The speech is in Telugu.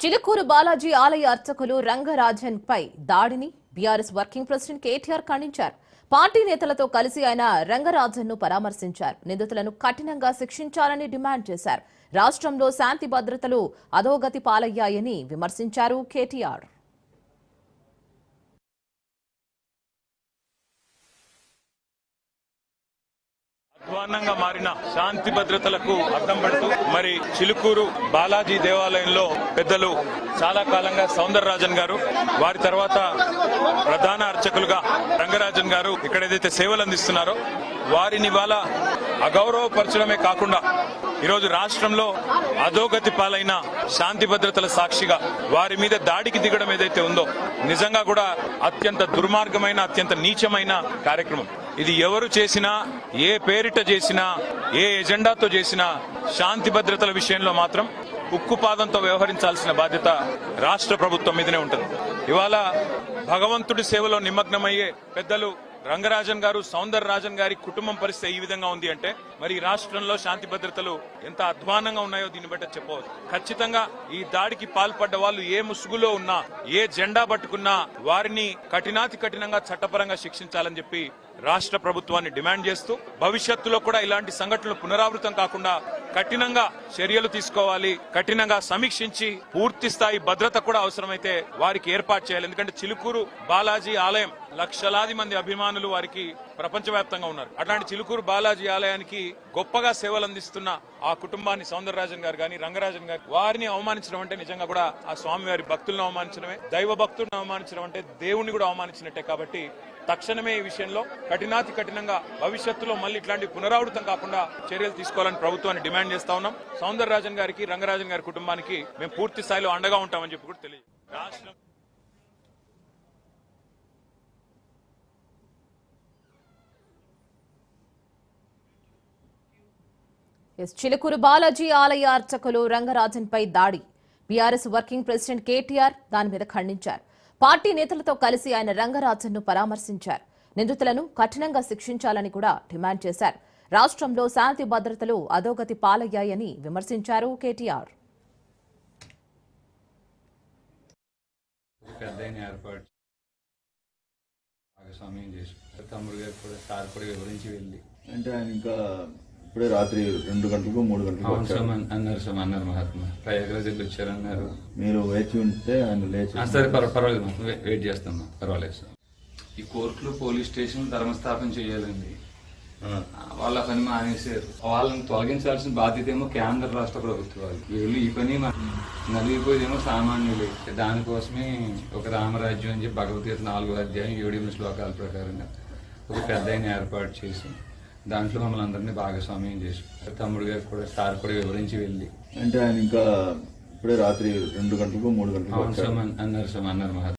చిలుకూరు బాలాజీ ఆలయ అర్చకులు రంగరాజన్ పై దాడిని బీఆర్ఎస్ వర్కింగ్ ప్రెసిడెంట్ కేటీఆర్ ఖండించారు. పార్టీ నేతలతో కలిసి ఆయన రంగరాజన్ ను పరామర్శించారు. నిందితులను కఠినంగా శిక్షించాలని డిమాండ్ చేశారు. రాష్ట్రంలో శాంతి భద్రతలు అధోగతి పాలయ్యాయని విమర్శించారు కేటీఆర్. అధ్వాన్నంగా మారిన శాంతి భద్రతలకు అద్దం పడుతూ మరి చిలుకూరు బాలాజీ దేవాలయంలో పెద్దలు చాలా కాలంగా సౌందరరాజన్ గారు, వారి తర్వాత ప్రధాన అర్చకులుగా రంగరాజన్ గారు ఇక్కడ ఏదైతే సేవలు అందిస్తున్నారో వారిని ఇవాళ అగౌరవపరచడమే కాకుండా ఈరోజు రాష్ట్రంలో అధోగతి పాలైన శాంతి భద్రతల సాక్షిగా వారి మీద దాడికి దిగడం ఏదైతే ఉందో నిజంగా కూడా అత్యంత దుర్మార్గమైన, అత్యంత నీచమైన కార్యక్రమం. ఇది ఎవరు చేసినా, ఏ పేరిట చేసినా, ఏ ఎజెండాతో చేసినా శాంతి భద్రతల విషయంలో మాత్రం ఉక్కుపాదంతో వ్యవహరించాల్సిన బాధ్యత రాష్ట్ర ప్రభుత్వం మీదనే ఉంటుంది. ఇవాళ భగవంతుడి సేవలో నిమగ్నమయ్యే పెద్దలు రంగరాజన్ గారు, సౌందరరాజన్ గారి కుటుంబం పరిస్థితి ఈ విధంగా ఉంది అంటే మరి రాష్ట్రంలో శాంతి భద్రతలు ఎంత అధ్వానంగా ఉన్నాయో దీన్ని బట్టి చెప్పవచ్చు. ఖచ్చితంగా ఈ దాడికి పాల్పడ్డ వాళ్ళు ఏ ముసుగులో ఉన్నా, ఏ జెండా పట్టుకున్నా వారిని కఠినాతి కఠినంగా చట్టపరంగా శిక్షించాలని చెప్పి రాష్ట్ర ప్రభుత్వాన్ని డిమాండ్ చేస్తూ భవిష్యత్తులో కూడా ఇలాంటి సంఘటనలు పునరావృతం కాకుండా కఠినంగా చర్యలు తీసుకోవాలి. కఠినంగా సమీక్షించి పూర్తి స్థాయి భద్రత కూడా అవసరమైతే వారికి ఏర్పాటు చేయాలి. ఎందుకంటే చిలుకూరు బాలాజీ ఆలయం లక్షలాది మంది అభిమానులు వారికి ప్రపంచవ్యాప్తంగా ఉన్నారు. అట్లాంటి చిలుకూరు బాలాజీ ఆలయానికి గొప్పగా సేవలు అందిస్తున్న ఆ కుటుంబాన్ని సౌందరరాజన్ గారు కానీ, రంగరాజన్ గారు వారిని అవమానించడం అంటే నిజంగా కూడా ఆ స్వామివారి భక్తులను అవమానించడమే, దైవ భక్తులను అవమానించడం అంటే దేవుణ్ణి కూడా అవమానించినట్టే. కాబట్టి తక్షణమే ఈ విషయంలో కఠినాతి కఠినంగా భవిష్యత్తులో మళ్ళీ ఇట్లాంటి పునరావృతం కాకుండా చర్యలు తీసుకోవాలని ప్రభుత్వాన్ని డిమాండ్ చేస్తా ఉన్నాం. సౌందరరాజన్ గారికి, రంగరాజన్ గారి కుటుంబానికి మేము పూర్తి స్థాయిలో అండగా ఉంటామని చెప్పి కూడా తెలియదు. చిలుకూరు బాలాజీ ఆలయ అర్చకులు రంగరాజన్ పై దాడి బీఆర్ఎస్ వర్కింగ్ ప్రెసిడెంట్ కేటీఆర్ దాని మీద ఖండించారు. పార్టీ నేతలతో కలిసి ఆయన రంగరాజన్ ను పరామర్శించారు. నిందితులను కఠినంగా శిక్షించాలని కూడా డిమాండ్ చేశారు. రాష్ట్రంలో శాంతి భద్రతలు అధోగతి పాలయ్యాయని విమర్శించారు కేటీఆర్. అంటే ఆయన ఇంకా ఇప్పుడే రాత్రి 2 గంటలకు 3 గంటలకు అన్నారు మహాత్మా ప్రయాగరాజ్ వచ్చారన్నారు. మీరు వేచి ఉంటే ఆయన లేచి సరే పర్వాలేదు, వెయిట్ చేస్తాం, పర్వాలేదు సార్. ఈ కోర్టులు, పోలీస్ స్టేషన్ ధర్మస్థాపన చేయాలండి. వాళ్ళ పని మానేశారు. వాళ్ళని తొలగించాల్సిన బాధ్యత ఏమో కేంద్ర రాష్ట్ర ప్రభుత్వాలు. వీళ్ళు ఈ పని నలిగిపోయేదేమో సామాన్యులు. దానికోసమే ఒక రామరాజ్యం అని చెప్పి భగవద్గీత 4వ అధ్యాయం 7 శ్లోకాల ప్రకారంగా ఒక పెద్ద ఏర్పాటు చేసి దాంట్లో మమ్మల్ని అందరినీ భాగస్వామ్యం చేసి తమ్ముడు గారు కూడా, సార్ కూడా వివరించి వెళ్ళి అంటే ఆయన ఇంకా ఇప్పుడే రాత్రి 2 గంటలకు 3 గంటలకు అన్నారు మహాత్మా.